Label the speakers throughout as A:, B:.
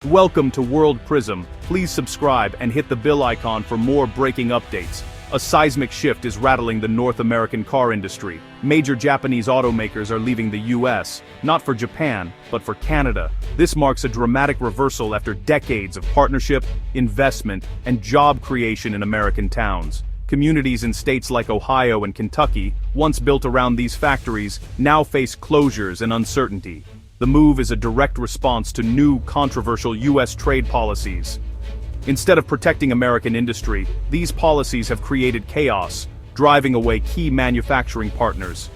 A: Welcome to World Prism. Please subscribe and hit the bell icon for more breaking updates. A seismic shift is rattling the North American car industry. Major Japanese automakers are leaving the US, not for Japan, but for Canada. This marks a dramatic reversal after decades of partnership, investment, and job creation in American towns. Communities in states like Ohio and Kentucky, once built around these factories, now face closures and uncertainty. The move is a direct response to new, controversial US trade policies. Instead of protecting American industry, these policies have created chaos, driving away key manufacturing partners.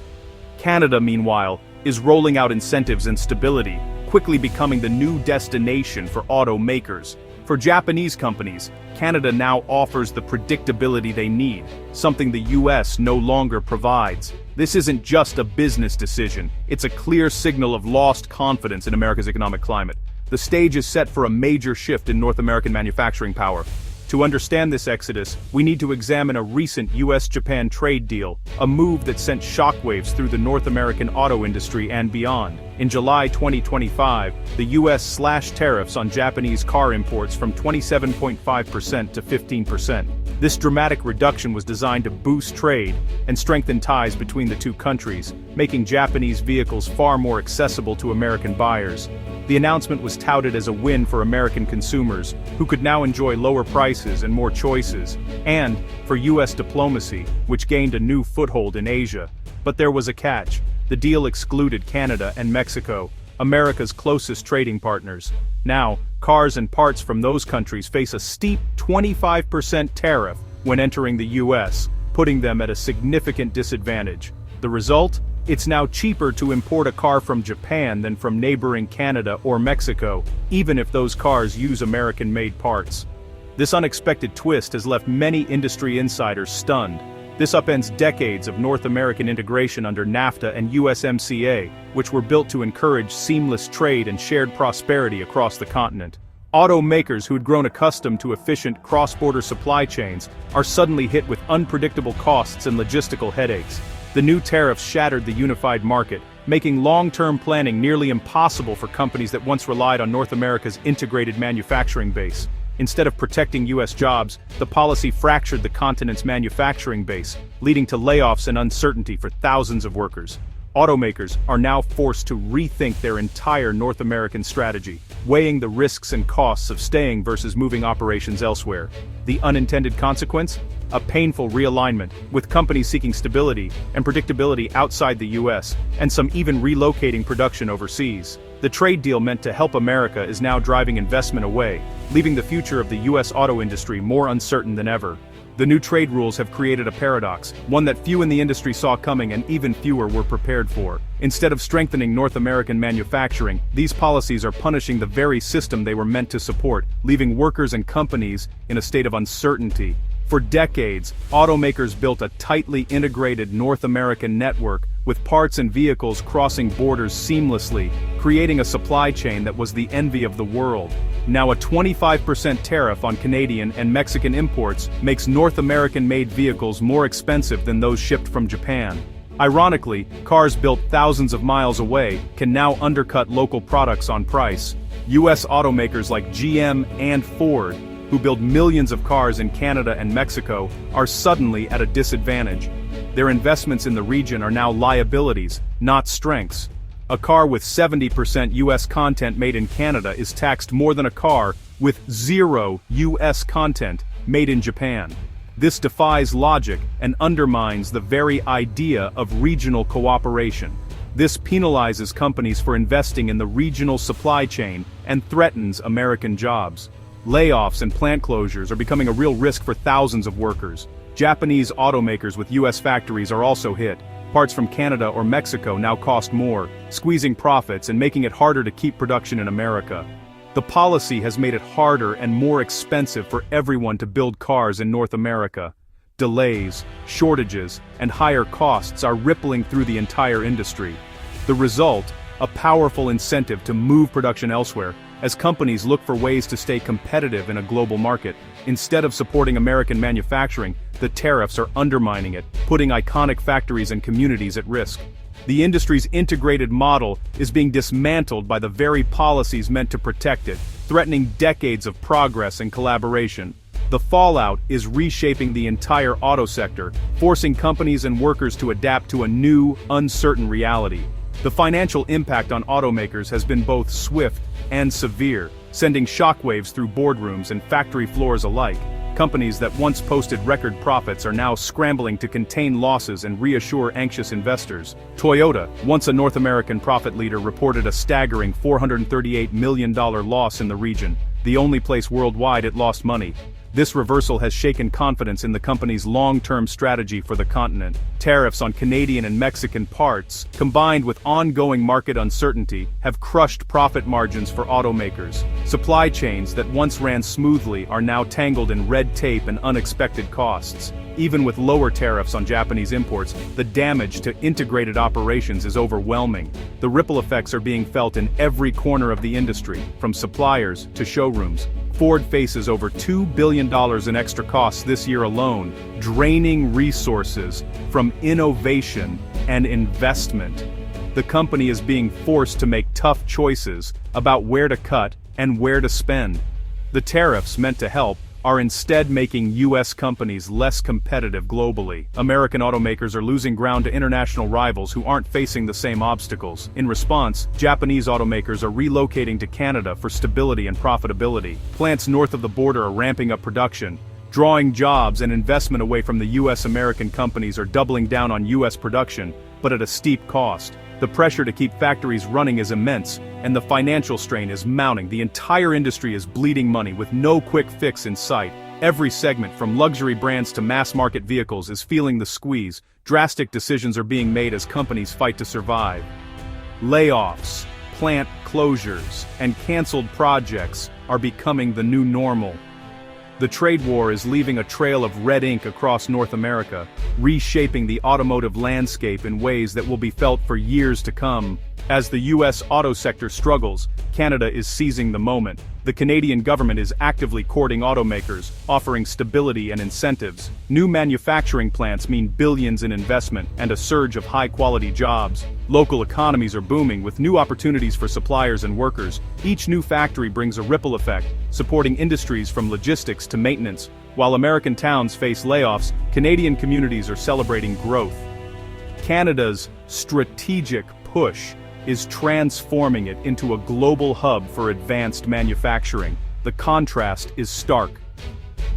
A: Canada, meanwhile, is rolling out incentives and stability, quickly becoming the new destination for automakers. For Japanese companies, Canada now offers the predictability they need, something the US no longer provides. This isn't just a business decision, it's a clear signal of lost confidence in America's economic climate. The stage is set for a major shift in North American manufacturing power. To understand this exodus, we need to examine a recent US-Japan trade deal, a move that sent shockwaves through the North American auto industry and beyond. In July 2025, the US slashed tariffs on Japanese car imports from 27.5% to 15%. This dramatic reduction was designed to boost trade and strengthen ties between the two countries, making Japanese vehicles far more accessible to American buyers. The announcement was touted as a win for American consumers, who could now enjoy lower prices and more choices, and for US diplomacy, which gained a new foothold in Asia. But there was a catch. The deal excluded Canada and Mexico, America's closest trading partners. Now, cars and parts from those countries face a steep 25% tariff when entering the US, putting them at a significant disadvantage. The result? It's now cheaper to import a car from Japan than from neighboring Canada or Mexico, even if those cars use American-made parts. This unexpected twist has left many industry insiders stunned. This upends decades of North American integration under NAFTA and USMCA, which were built to encourage seamless trade and shared prosperity across the continent. Automakers who had grown accustomed to efficient cross-border supply chains are suddenly hit with unpredictable costs and logistical headaches. The new tariffs shattered the unified market, making long-term planning nearly impossible for companies that once relied on North America's integrated manufacturing base. Instead of protecting US jobs, the policy fractured the continent's manufacturing base, leading to layoffs and uncertainty for thousands of workers. Automakers are now forced to rethink their entire North American strategy, weighing the risks and costs of staying versus moving operations elsewhere. The unintended consequence? A painful realignment, with companies seeking stability and predictability outside the US, and some even relocating production overseas. The trade deal meant to help America is now driving investment away, leaving the future of the US auto industry more uncertain than ever. The new trade rules have created a paradox, one that few in the industry saw coming and even fewer were prepared for. Instead of strengthening North American manufacturing, these policies are punishing the very system they were meant to support, leaving workers and companies in a state of uncertainty. For decades, automakers built a tightly integrated North American network, with parts and vehicles crossing borders seamlessly, creating a supply chain that was the envy of the world. Now a 25% tariff on Canadian and Mexican imports makes North American-made vehicles more expensive than those shipped from Japan. Ironically, cars built thousands of miles away can now undercut local products on price. US automakers like GM and Ford, who build millions of cars in Canada and Mexico, are suddenly at a disadvantage. Their investments in the region are now liabilities, not strengths. A car with 70% US content made in Canada is taxed more than a car with zero US content made in Japan. This defies logic and undermines the very idea of regional cooperation. This penalizes companies for investing in the regional supply chain and threatens American jobs. Layoffs and plant closures are becoming a real risk for thousands of workers. Japanese automakers with US factories are also hit. Parts from Canada or Mexico now cost more, squeezing profits and making it harder to keep production in America. The policy has made it harder and more expensive for everyone to build cars in North America. Delays, shortages, and higher costs are rippling through the entire industry. The result? A powerful incentive to move production elsewhere, as companies look for ways to stay competitive in a global market. Instead of supporting American manufacturing, the tariffs are undermining it, putting iconic factories and communities at risk. The industry's integrated model is being dismantled by the very policies meant to protect it, threatening decades of progress and collaboration. The fallout is reshaping the entire auto sector, forcing companies and workers to adapt to a new, uncertain reality. The financial impact on automakers has been both swift and severe, sending shockwaves through boardrooms and factory floors alike. Companies that once posted record profits are now scrambling to contain losses and reassure anxious investors. Toyota, once a North American profit leader, reported a staggering $438 million loss in the region, the only place worldwide it lost money. This reversal has shaken confidence in the company's long-term strategy for the continent. Tariffs on Canadian and Mexican parts, combined with ongoing market uncertainty, have crushed profit margins for automakers. Supply chains that once ran smoothly are now tangled in red tape and unexpected costs. Even with lower tariffs on Japanese imports, the damage to integrated operations is overwhelming. The ripple effects are being felt in every corner of the industry, from suppliers to showrooms. Ford faces over $2 billion in extra costs this year alone, draining resources from innovation and investment. The company is being forced to make tough choices about where to cut and where to spend. The tariffs meant to help are instead making U.S. companies less competitive globally. American automakers are losing ground to international rivals who aren't facing the same obstacles. In response, Japanese automakers are relocating to Canada for stability and profitability. Plants north of the border are ramping up production, drawing jobs and investment away from the U.S. American companies are doubling down on U.S. production, but at a steep cost. The pressure to keep factories running is immense, and the financial strain is mounting. The entire industry is bleeding money with no quick fix in sight. Every segment, from luxury brands to mass-market vehicles, is feeling the squeeze. Drastic decisions are being made as companies fight to survive. Layoffs, plant closures, and canceled projects are becoming the new normal. The trade war is leaving a trail of red ink across North America, reshaping the automotive landscape in ways that will be felt for years to come. As the U.S. auto sector struggles, Canada is seizing the moment. The Canadian government is actively courting automakers, offering stability and incentives. New manufacturing plants mean billions in investment and a surge of high-quality jobs. Local economies are booming with new opportunities for suppliers and workers. Each new factory brings a ripple effect, supporting industries from logistics to maintenance. While American towns face layoffs, Canadian communities are celebrating growth. Canada's strategic push is transforming it into a global hub for advanced manufacturing. The contrast is stark.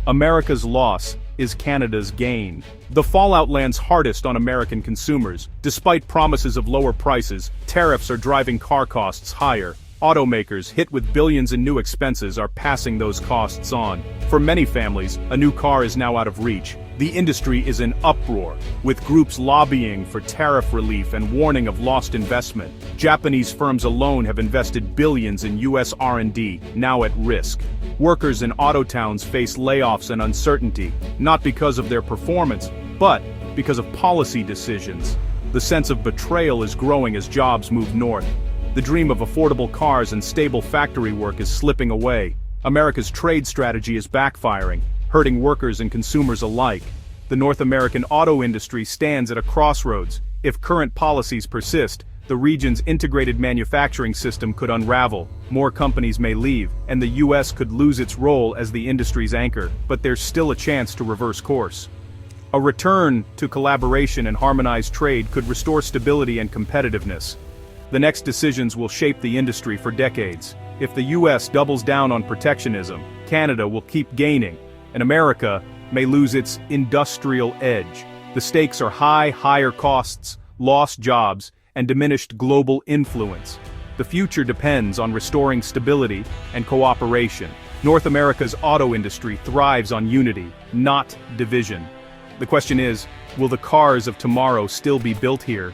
A: America's loss is Canada's gain. The fallout lands hardest on American consumers. Despite promises of lower prices, tariffs are driving car costs higher. Automakers, hit with billions in new expenses, are passing those costs on. For many families, a new car is now out of reach. The industry is in uproar, with groups lobbying for tariff relief and warning of lost investment. Japanese firms alone have invested billions in U.S. R&D, now at risk. Workers in auto towns face layoffs and uncertainty, not because of their performance, but because of policy decisions. The sense of betrayal is growing as jobs move north. The dream of affordable cars and stable factory work is slipping away. America's trade strategy is backfiring, hurting workers and consumers alike. The North American auto industry stands at a crossroads. If current policies persist, the region's integrated manufacturing system could unravel, more companies may leave, and the U.S. could lose its role as the industry's anchor. But there's still a chance to reverse course. A return to collaboration and harmonized trade could restore stability and competitiveness. The next decisions will shape the industry for decades. If the U.S. doubles down on protectionism, Canada will keep gaining, and America may lose its industrial edge. The stakes are high, higher costs, lost jobs, and diminished global influence. The future depends on restoring stability and cooperation. North America's auto industry thrives on unity, not division. The question is, will the cars of tomorrow still be built here?